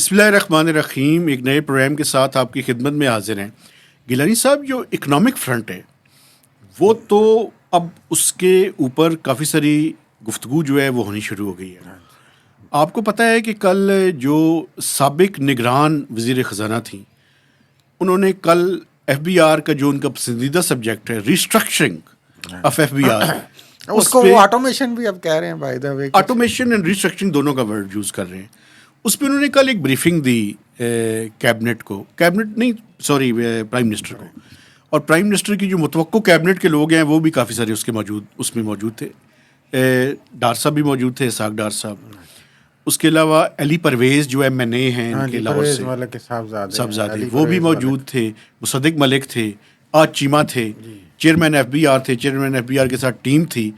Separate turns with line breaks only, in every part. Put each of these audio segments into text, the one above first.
بسم اللہ الرحمن الرحیم. ایک نئے پروگرام کے ساتھ آپ کی خدمت میں حاضر ہیں. گیلانی صاحب, جو اکنامک فرنٹ ہے وہ تو اب اس کے اوپر کافی ساری گفتگو جو ہے وہ ہونی شروع ہو گئی ہے. آپ کو پتہ ہے کہ کل جو سابق نگران وزیر خزانہ تھیں, انہوں نے کل ایف بی آر کا جو ان کا پسندیدہ سبجیکٹ ہے restructuring of F B R,
اس کو وہ آٹومیشن بھی اب کہہ رہے ہیں, by the way
automation and restructuring دونوں کا ورڈ یوز کر رہے ہیں. اس پہ انہوں نے کل ایک بریفنگ دی کیبنٹ کو, کیبنٹ نہیں سوری پرائم منسٹر کو, اور پرائم منسٹر کی جو متوقع کیبنٹ کے لوگ ہیں وہ بھی کافی سارے اس میں موجود تھے. ڈار صاحب بھی موجود تھے, اسحاق ڈار صاحب. اس کے علاوہ علی پرویز جو ایم این اے ہیں ان کے لاہور سے صاحبزادے, وہ بھی موجود تھے. مصدق ملک تھے, آج چیمہ تھے, چیئرمین ایف بی آر تھے, چیئرمین ایف بی آر کے ساتھ ٹیم تھی,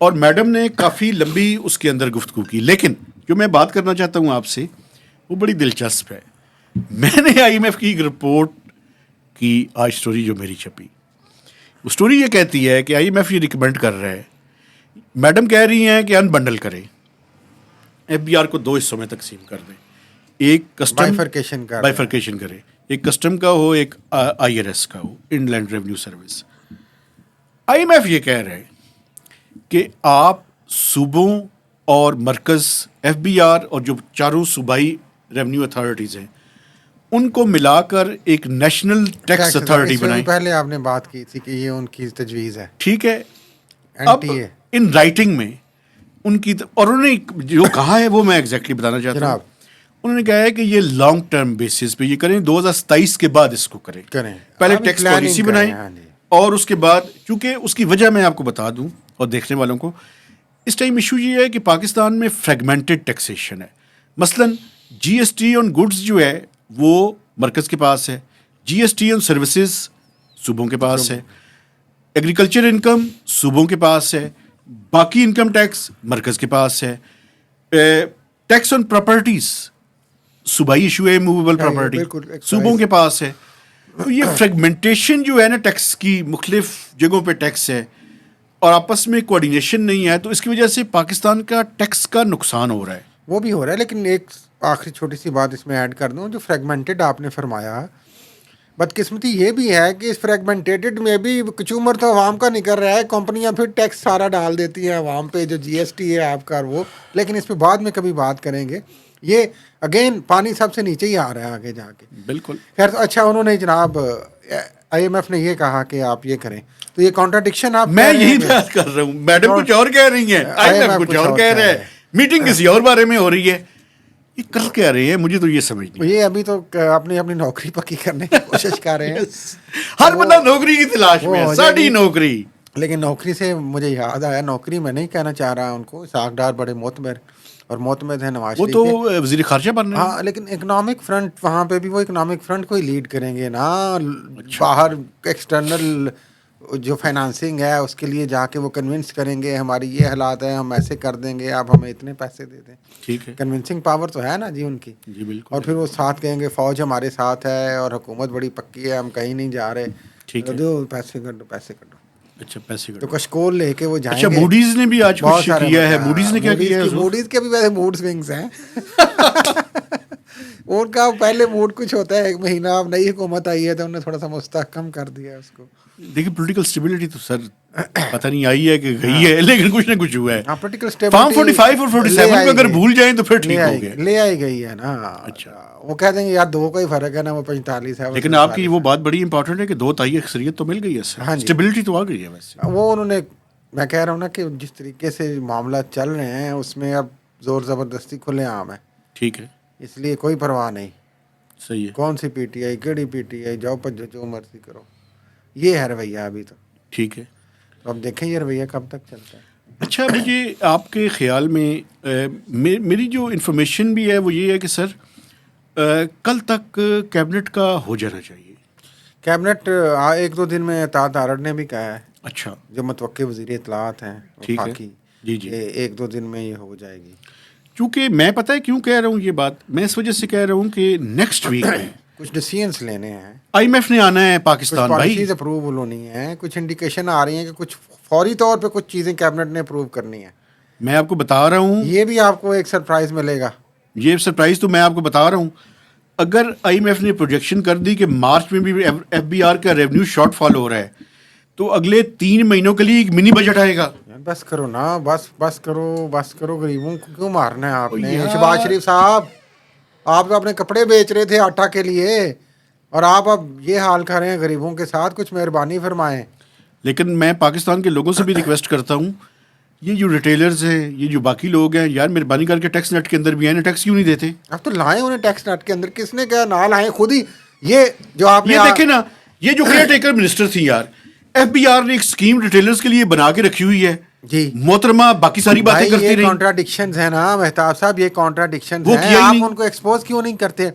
اور میڈم نے کافی لمبی اس کے اندر گفتگو کی. لیکن جو میں بات کرنا چاہتا ہوں آپ سے وہ بڑی دلچسپ ہے. میں نے آئی ایم ایف کی ایک رپورٹ کی آج اسٹوری جو میری چھپی, وہ اسٹوری یہ کہتی ہے کہ آئی ایم ایف یہ ریکمینڈ کر رہا ہے, میڈم کہہ رہی ہیں کہ انبنڈل کریں, ایف بی آر کو 2 حصوں میں تقسیم کر دیں. ایک کسٹم بائیفرکیشن کرے, ایک کسٹم کا ہو, ایک آئی آر ایس کا ہو, inland revenue service. I M F یہ کہہ رہے ہیں کہ آپ صوبوں اور مرکز ایف بی آر اور جو چاروں صوبائی ریونیو اتھارٹیز ہیں ان کو ملا کر ایک نیشنل ٹیکس اتھارٹی بنائیں.
پہلے آپ نے بات کی تھی کہ یہ ان کی تجویز ہے,
ٹھیک ہے. اب ان رائٹنگ میں ان کی, اور انہوں نے جو کہا ہے وہ میں ایگزیکٹلی بتانا چاہتا ہوں. انہوں نے کہا ہے کہ یہ لانگ ٹرم بیسس پہ یہ کریں, 2027 کے بعد اس کو کریں. پہلے ٹیکس پالیسی بنائیں, اور اس کے بعد, چونکہ اس کی وجہ میں آپ کو بتا دوں اور دیکھنے والوں کو, اس ٹائم ایشو یہ ہے کہ پاکستان میں فریگمنٹڈ ٹیکسیشن ہے. مثلا جی ایس ٹی آن گڈز جو ہے وہ مرکز کے پاس ہے, جی ایس ٹی آن سروسز صوبوں کے پاس ہے, ایگریکلچر انکم صوبوں کے پاس ہے, باقی انکم ٹیکس مرکز کے پاس ہے, ٹیکس آن پراپرٹیز صوبائی ایشو ہے, موویبل پراپرٹی صوبوں کے پاس ہے. تو یہ فریگمنٹیشن جو ہے نا ٹیکس کی, مختلف جگہوں پہ ٹیکس ہے اور آپس میں کوآرڈینیشن نہیں ہے, تو اس کی وجہ سے پاکستان کا ٹیکس کا نقصان ہو رہا ہے.
وہ بھی ہو رہا ہے. لیکن ایک آخری چھوٹی سی بات اس میں ایڈ کر دوں, جو فریگمنٹڈ آپ نے فرمایا, بدقسمتی یہ بھی ہے کہ اس فریگمنٹیڈ میں بھی کچومر تو عوام کا نکل رہا ہے, کمپنیاں پھر ٹیکس سارا ڈال دیتی ہیں عوام پہ, جو جی ایس ٹی ہے آپ کا وہ. لیکن اس پہ بعد میں کبھی بات کریں گے. یہ اگین پانی سب سے نیچے ہی آ رہا ہے آگے جا کے.
بالکل.
خیر, اچھا انہوں نے جناب آئی ایم ایف نے یہ کہا کہ آپ یہ کریں, تو یہ کانٹراڈکشن آپ,
میں یہی بات کر رہا ہوں, میڈم کچھ اور کہہ رہی ہیں, آئی ایم ایف کچھ اور کہہ رہے ہیں, میٹنگ کسی اور بارے میں ہو رہی ہے. یہ کر کیا رہی ہے, مجھے تو یہ سمجھ نہیں.
یہ ابھی تو اپنی نوکری پکی کرنے کی کوشش کر رہے ہیں.
ہر بندہ نوکری کی تلاش میں ہے, ساری نوکری.
لیکن نوکری سے مجھے یاد آیا, نوکری میں نہیں کہنا چاہ رہا ان کو, اسحاق ڈار بڑے معتبر اور معتمد ہیں نواز شریف,
وہ تو وزیر خارجہ بن رہے ہیں.
ہاں, لیکن اکنامک فرنٹ وہاں پہ بھی وہ اکنامک فرنٹ کو ہی لیڈ کریں گے نا. باہر ایکسٹرنل جو فائنانسنگ ہے اس کے لیے جا کے وہ کنونس کریں گے ہماری یہ حالات ہیں, ہم ایسے کر دیں گے, آپ ہمیں اتنے پیسے دے دیں.
ٹھیک ہے,
کنونسنگ پاور تو ہے نا جی ان کی.
جی بالکل.
اور پھر وہ ساتھ کہیں گے فوج ہمارے ساتھ ہے اور حکومت بڑی پکی ہے, ہم کہیں نہیں جا رہے,
ٹھیک ہے,
دو پیسے کر دو, پیسے کر دو.
اچھا, پیسے
تو کشکول لے کے وہ جائیں گے.
اچھا, موڈیز نے بھی آج کچھ کیا ہے. موڈیز نے کیا کیا ہے؟
موڈیز کے بھی ویسے موڈ سوئنگز ہیں. ان کا پہلے موڈ کچھ ہوتا ہے, 1 مہینہ اب نئی حکومت آئی ہے تو انہوں نے تھوڑا سا مستحکم کر دیا اس کو.
دیکھیے پولیٹیکل اسٹیبلٹی تو سر پتہ نہیں آئی ہے کہ گئی ہے, لیکن کچھ نہ کچھ ہوا ہے.
پولیٹیکل
فارم 45 اور 47 کو اگر بھول جائیں تو پھر ٹھیک ہو گیا,
لے آئی گئی ہے نا.
اچھا,
وہ کہہ دیں گے یار 2 کا ہی فرق ہے نا, وہ 45 ہے.
لیکن آپ کی وہ بات بڑی امپورٹنٹ ہے کہ 2 تائی اکثریت تو مل گئی ہے سر, اسٹیبلٹی تو آ گئی ہے. ویسے
وہ انہوں نے, میں کہہ رہا ہوں نا کہ جس طریقے سے معاملات چل رہے ہیں اس میں اب زور زبردستی کھلے عام ہے.
ٹھیک ہے,
اس لیے کوئی پرواہ نہیں.
صحیح ہے.
کون سی پی ٹی آئی, کیڑی پی ٹی آئی, جاؤ پجو جو مرضی کرو, یہ ہے رویہ ابھی تو.
ٹھیک ہے,
اب دیکھیں یہ رویہ کب تک چلتا ہے.
اچھا, مجھے آپ کے خیال میں میری جو انفارمیشن بھی ہے وہ یہ ہے کہ سر کل تک کیبنٹ کا ہو جانا چاہیے.
کیبنٹ 1-2 دن میں اطاعت آرڈر نے بھی کہا ہے.
اچھا,
جو متوقع وزیر اطلاعات ہیں
ٹھیک ہے, جی جی,
1-2 دن میں یہ ہو جائے گی.
چونکہ میں پتہ ہے کیوں کہہ رہا ہوں یہ بات, میں اس وجہ سے کہہ رہا ہوں کہ نیکسٹ ویک میں
کچھ ڈیسیژنس لینے ہیں,
آئی ایم ایف نے آنا ہے پاکستان,
کچھ پالیسیز اپروول ہونی ہیں, کچھ انڈیکیشن آ رہی ہیں کہ کچھ فوری طور پہ کچھ چیزیں کیبنٹ نے اپروو کرنی ہیں.
میں آپ کو بتا رہا ہوں,
یہ بھی آپ کو ایک سرپرائز ملے گا.
یہ سرپرائز تو میں آپ کو بتا رہا ہوں. اگر آئی ایم ایف نے پروجیکشن کر دی کہ مارچ میں بھی ایف بی آر کا ریونیو شارٹ فال ہو رہا ہے تو اگلے 3 مہینوں کے لیے ایک منی بجٹ آئے گا.
بس کرو نا، بس کرو، غریبوں کو کیوں مارنا ہے آپ نے؟ شہباز شریف صاحب، آپ تو اپنے کپڑے بیچ رہے تھے آٹا کے لیے، اور آپ اب یہ حال کر رہے ہیں غریبوں کے ساتھ. کچھ مہربانی فرمائیں.
لیکن میں پاکستان کے لوگوں سے بھی ریکویسٹ کرتا ہوں، یہ جو ریٹیلرز ہیں، یہ جو باقی لوگ ہیں، یار مہربانی کر کے ٹیکس نیٹ کے اندر بھی آئیں. ٹیکس کیوں نہیں دیتے؟
اب تو لائیں انہیں ٹیکس نیٹ کے اندر. کس نے کہا نہ لائیں؟ خود ہی یہ جو آپ نے
یہ دیکھیں نا، یہ جو کیئر ٹیکر منسٹر تھی یار، ایف بی آر نے ایک اسکیم ریٹیلرز کے لیے بنا کے رکھی ہوئی ہے.
جی
محترمہ باقی ساری باتیں کرتی
یہ
رہی.
کانٹراڈکشنز ہیں نا مہتاب صاحب، یہ کانٹراڈکشنز
وہ
ہیں.
کیا ہی
آپ
نہیں.
ان کو ایکسپوز کیوں نہیں کرتے؟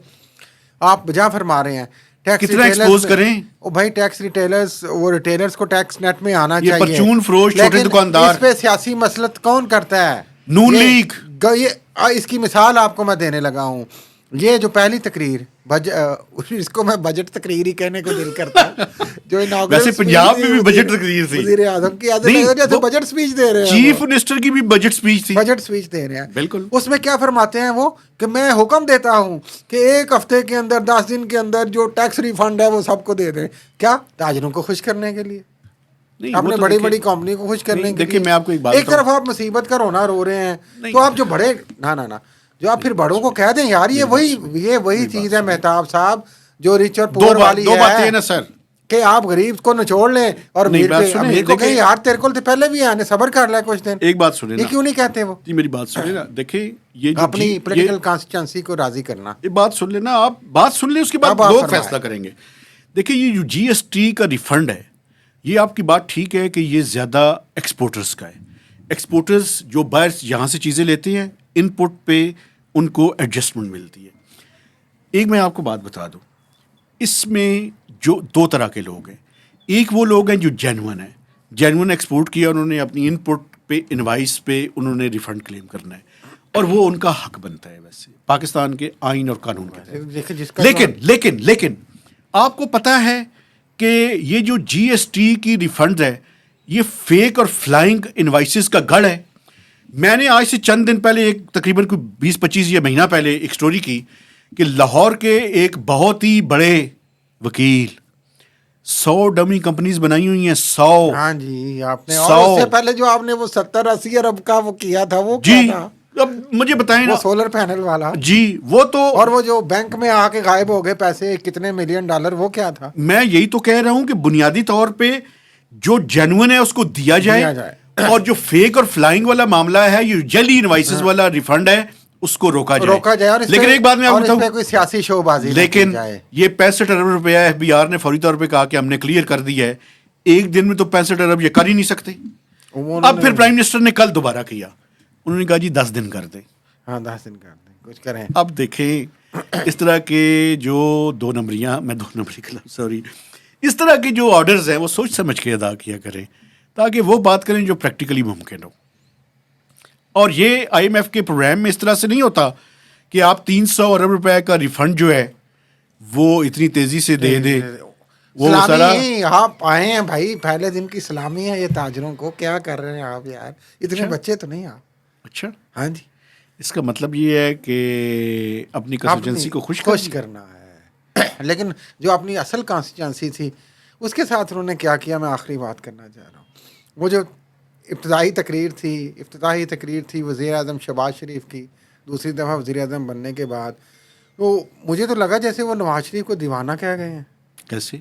آپ بجا فرما رہے ہیں ٹیکس
کتنا ایکسپوز کریں؟
او بھائی ٹیکس ریٹیلرز کو ٹیکس نیٹ میں آنا
یہ
چاہیے.
پرچون فروش چھوٹے
لیکن
دکاندار،
اس پہ سیاسی مسلط کون کرتا ہے؟
نون لیگ.
اس کی مثال آپ کو میں دینے لگا ہوں. یہ جو پہلی تقریر اس کو میں بجٹ تقریر ہی کہنے کو دل کرتا ہے، جو
ویسے پنجاب میں بھی بجٹ تقریر تھی،
وزیر اعظم کی جیسے بجٹ اسپیچ دے رہے ہیں.
چیف منسٹر کی بھی بجٹ اسپیچ تھی.
بجٹ اسپیچ دے رہے ہیں
بالکل.
اس میں کیا فرماتے ہیں وہ کہ میں حکم دیتا ہوں کہ 1 ہفتے کے اندر 10 دن کے اندر جو ٹیکس ریفنڈ ہے وہ سب کو دے دیں. کیا تاجروں کو خوش کرنے کے لیے، اپنے بڑی بڑی کمپنی کو خوش کرنے کے لیے؟
میں آپ کو ایک بات
ایک طرف آپ مصیبت کا رونا رو رہے ہیں تو آپ جو بڑے نہ جو آپ پھر بڑوں کو کہہ دیں یار یہ وہی چیز ہے مہتاب صاحب جو رچ اور پور والی
دو باتیں ہیں نا سر،
کہ آپ غریب کو نچوڑ لیں اور امیر کو کہیں یار تیرے کو پہلے بھی آنے صبر کر لیں کچھ دن.
ایک بات سنیں
یہ کیوں نہیں کہتے وہ؟
جی میری بات سنیں نا، دیکھیں یہ جو
اپنی پولیٹیکل کانسٹیچوئنسی کو راضی کرنا.
یہ بات سن لینا، آپ بات سن لیں، اس کے بعد لوگ فیصلہ کریں گے. دیکھیں یہ جو جی ایس ٹی کا ریفنڈ ہے، یہ آپ کی بات ٹھیک ہے کہ یہ زیادہ ایکسپورٹرز کا ہے. ایکسپورٹرز جو باہر یہاں سے چیزیں لیتے ہیں، ان پٹ پہ ان کو ایڈجسٹمنٹ ملتی ہے. ایک میں آپ کو بات بتا دوں، اس میں جو 2 طرح کے لوگ ہیں. ایک وہ لوگ ہیں جو جینون ہیں، جینون ایکسپورٹ کیا انہوں نے، اپنی ان پٹ پہ انوائس پہ انہوں نے ریفنڈ کلیم کرنا ہے، اور وہ ان کا حق بنتا ہے ویسے پاکستان کے آئین اور قانون کے تحت. لیکن آپ کو پتا ہے کہ یہ جو جی ایس ٹی کی ریفنڈ ہے یہ فیک اور فلائنگ انوائسز کا گڑھ ہے. میں نے آج سے چند دن پہلے ایک تقریباً کوئی 20-25 یا مہینہ پہلے ایک سٹوری کی کہ لاہور کے ایک بہت ہی بڑے وکیل 100 ڈمی کمپنیز بنائی ہوئی ہیں. 100.
ہاں جی آپ نے، اور اس سے پہلے جو آپ نے وہ 70-80 ارب کا وہ کیا تھا وہ
جی
کیا تھا؟
اب مجھے بتائیں نا،
وہ سولر پینل والا.
جی وہ تو،
اور وہ جو بینک میں آ کے غائب ہو گئے پیسے کتنے ملین ڈالر، وہ کیا تھا؟
میں یہی تو کہہ رہا ہوں کہ بنیادی طور پہ جو جینون ہے اس کو دیا جائے، اور جو فیک اور فلائنگ والا معاملہ ہے، یہ جعلی انوائسز والا ریفنڈ ہے، اس کو روکا جائے. لیکن ایک بات میں آپ کو بتاؤں،
کوئی سیاسی شو بازی
لیکن یہ 65 ارب روپیہ ایف بی آر نے فوری طور پہ کہا کہ ہم نے کلیئر کر دیا ہے. ایک دن میں تو 65 ارب یہ کر ہی نہیں سکتے. اب پھر پرائم منسٹر نے کل دوبارہ کیا، انہوں نے کہا جی 10 دن کر دیں.
ہاں 10 دن کر دیں، کچھ کریں.
اب دیکھیں اس طرح کے جو 2 نمبریاں، میں 2 نمبری کلام سوری، اس طرح کے جو آرڈرز ہیں وہ سوچ سمجھ کے ادا کیا کریں تاکہ وہ بات کریں جو پریکٹیکلی ممکن ہو. اور یہ آئی ایم ایف کے پروگرام میں اس طرح سے نہیں ہوتا کہ آپ 300 ارب روپے کا ریفنڈ جو ہے وہ اتنی تیزی سے دے دے. وہ سارا
آپ آئے ہیں بھائی، پہلے دن کی سلامی ہے یہ تاجروں کو. کیا کر رہے ہیں آپ یار؟ اتنے بچے تو نہیں آپ.
اچھا
ہاں جی،
اس کا مطلب یہ ہے کہ اپنی کنسٹیچوئنسی کو خوش
کرنا ہے. لیکن جو اپنی اصل کانسٹیچوئنسی تھی اس کے ساتھ انہوں نے کیا میں آخری بات کرنا چاہ رہا ہوں. وہ جو افتتاحی تقریر تھی وزیر اعظم شہباز شریف کی، دوسری دفعہ وزیر اعظم بننے کے بعد، تو مجھے تو لگا جیسے وہ نواز شریف کو دیوانہ کہہ گئے ہیں.
کیسے؟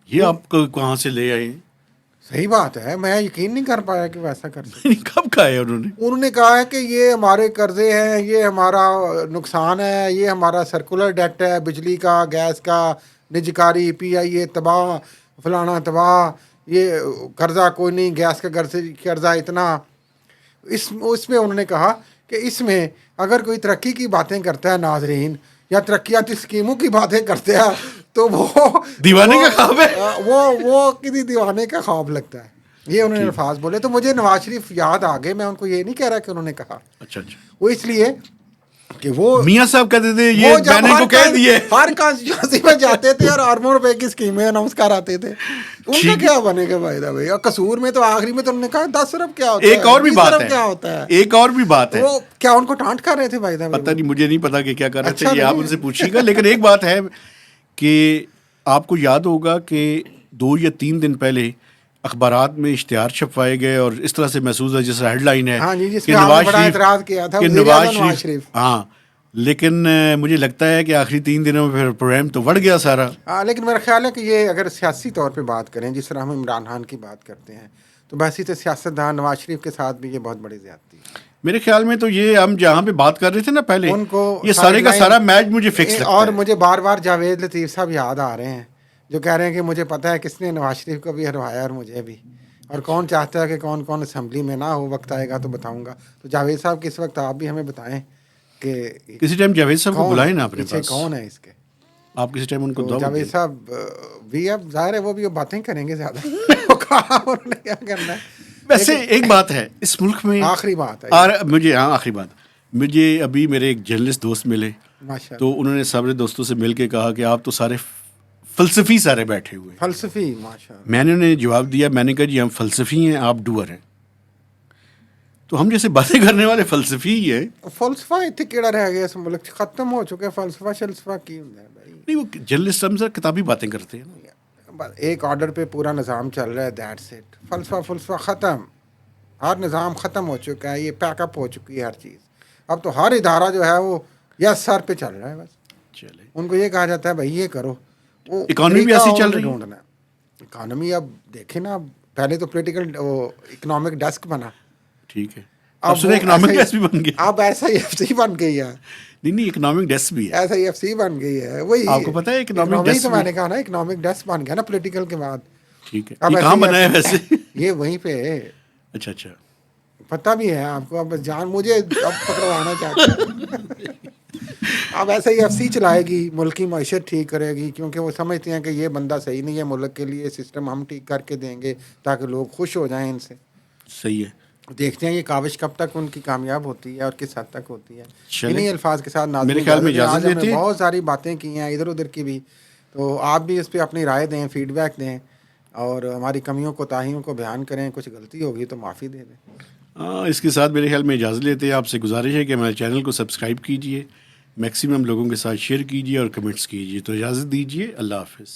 یہ آپ کو کہاں سے لے آئے؟
صحیح بات ہے، میں یقین نہیں کر پایا کہ ویسا کر سکتے.
کب کہا ہے انہوں نے
کہا ہے کہ یہ ہمارے قرضے ہیں، یہ ہمارا نقصان ہے، یہ ہمارا سرکولر ڈیٹ ہے، بجلی کا، گیس کا، نجکاری، پی آئی اے تباہ، فلانا تباہ، یہ قرضہ کوئی نہیں، گیس کا قرضہ اتنا. اس میں انہوں نے کہا کہ اس میں اگر کوئی ترقی کی باتیں کرتا ہے ناظرین، یا ترقیاتی اسکیموں کی باتیں کرتے ہیں، تو وہ
دیوانے کا خواب ہے،
وہ کسی دیوانے کا خواب لگتا ہے. یہ انہوں نے الفاظ بولے تو مجھے نواز شریف یاد آ گئے. میں ان کو یہ نہیں کہہ رہا کہ انہوں نے کہا،
اچھا
وہ اس لیے کہ وہ
میاں صاحب کہتے تھے یہ
وہ جب
میں نے کو کہہ دیے
ہر کانسٹیچوئنسی میں جاتے تھے اور اربوں روپے کی اسکیمیں اناؤنس کراتے تھے. ان کا کیا بنے گا بھائی بھائی؟ اور قصور میں تو آخری میں تو انہوں نے کہا 10 ارب کیا ہوتا ہے,
ایک اور بھی
20
بات
ارب
ہے,
کیا ہوتا ہے.
ایک اور بھی بات ہے,
وہ کیا ان کو ٹانٹ کر رہے تھے بھائی صاحب؟
پتہ نہیں, مجھے نہیں پتا کہ کیا کر رہے تھے,
اچھا
یہ آپ ان سے پوچھیے گا. لیکن ایک بات ہے کہ آپ کو یاد ہوگا کہ 2 یا 3 دن پہلے اخبارات میں اشتہار چھپوائے گئے اور اس طرح سے محسوس ہے جیسے ہیڈ لائن ہے
ہاں جی, جس
کہ
میں آپ نے
نواز
بڑا
شریف
اعتراض کیا تھا
کہ
وزیر
نواز
اعظم نواز
شریف,
شریف.
ہاں, لیکن مجھے لگتا ہے کہ آخری 3 دنوں میں پھر پروگرام تو بڑھ گیا سارا.
لیکن میرا خیال ہے کہ یہ اگر سیاسی طور پہ بات کریں جس طرح ہم عمران خان کی بات کرتے ہیں تو ویسے تو سیاستدان نواز شریف کے ساتھ بھی یہ بہت بڑی زیادتی ہے.
میرے خیال میں تو یہ ہم جہاں پہ بات کر رہے تھے نا پہلے,
ان کو
یہ سارے کا سارا میچ مجھے فکس لگتا
اور
ہے.
مجھے بار بار جاوید لطیف صاحب یاد آ رہے ہیں جو کہہ رہے ہیں کہ مجھے پتہ ہے کس نے نواز شریف کو بھی ہروایا اور مجھے بھی, اور کون چاہتا ہے کہ کون کون اسمبلی میں نہ ہو, وقت آئے گا تو بتاؤں گا. تو جاوید صاحب کس وقت آپ بھی ہمیں بتائیں کہ
کسی ٹائم جاوید صاحب کو
کون
بلائیں
ہے
نا اپنے
پیچھے,
پاس,
کون ہے اس کے.
آپ کسی ٹائم ان کو
تو
دعوت
جاوید
دیں.
صاحب بھی اب ظاہر ہے وہ بھی باتیں کریں گے زیادہ, وہ کہا انہوں نے کیا کرنا ہے.
ویسے ایک بات ہے اس ملک میں,
آخری بات ہے
مجھے آخری بات, مجھے ابھی میرے ایک جرنلسٹ دوست ملے
ماشاء
تو
اللہ,
انہوں نے سارے دوستوں سے مل کے کہا کہ آپ تو سارے فلسفی سارے بیٹھے ہوئے ہیں.
فلسفی, ماشاء اللہ.
میں نے انہیں جواب دیا, میں نے کہا جی ہم فلسفی ہیں, آپ ڈوئر ہیں. تو ہم جیسے باتیں کرنے والے فلسفی ہی ہیں.
فلسفہ اتنے کیڑا رہ گیا اس ملک ختم ہو چکے, فلسفہ شلسفہ کی ہوں ہے بھائی.
نہیں, وہ جرنلسٹ ہم سر کتابی باتیں کرتے ہیں نا.
ایک آرڈر پہ پورا نظام چل رہا ہے, دیٹس اٹ. فلسفہ ختم, ہر نظام ختم ہو چکا ہے, یہ پیک اپ ہو چکی ہے ہر چیز. اب تو ہر ادارہ جو ہے وہ یس سر پہ چل رہا ہے بس.
چلے,
ان کو یہ کہا جاتا ہے بھائی یہ کرو, وہ
اکانومی بھی ایسی چل رہی ہے.
ڈھونڈنا ہے اکانومی. اب دیکھیں نا, پہلے تو پولیٹیکل اکنامک ڈیسک بنا,
ٹھیک ہے, اب سنیں اکنامک ڈیسک بھی بن گیا.
اب ایسا ہی ایف سی بن گئی ہے.
نہیں اکنامک ڈیسک بھی ہے,
ایسا ہی ایف سی بن گئی ہے. وہی
آپ کو پتہ ہے اکنامک ڈیسک
تو میں نے کہا نا اکنامک ڈیسک بن گیا نا پولیٹیکل کے بعد.
ٹھیک ہے,
اب
یہ کہاں بنا ہے ویسے؟
یہ وہیں پہ
اچھا
پتہ بھی ہے آپ کو. اب جان مجھے اب پکڑوانا چاہتے ہیں. اب ایسا ہی ایف سی چلائے گی, ملک کی معیشت ٹھیک کرے گی, کیونکہ وہ سمجھتے ہیں کہ یہ بندہ صحیح نہیں ہے ملک کے لیے, سسٹم ہم ٹھیک کر کے دیں گے تاکہ لوگ خوش ہو جائیں ان سے.
صحیح ہے.
دیکھتے ہیں یہ کاوش کب تک ان کی کامیاب ہوتی ہے اور کس حد تک ہوتی ہے.
چلیں,
انہیں الفاظ کے ساتھ
میرے خیال میں اجازت
آج ہم نے
دیتے ہیں.
بہت ساری باتیں کی ہیں ادھر ادھر کی بھی, تو آپ بھی اس پہ اپنی رائے دیں, فیڈ بیک دیں, اور ہماری کمیوں کوتاہیوں کو بیان کریں. کچھ غلطی ہوگی تو معافی دے دیں.
ہاں, اس کے ساتھ میرے خیال میں اجازت لیتے ہیں. آپ سے گزارش ہے کہ ہمارے چینل کو سبسکرائب کیجیے, میکسیمم لوگوں کے ساتھ شیئر کیجیے اور کمنٹس کیجیے. تو اجازت دیجیے, اللہ حافظ.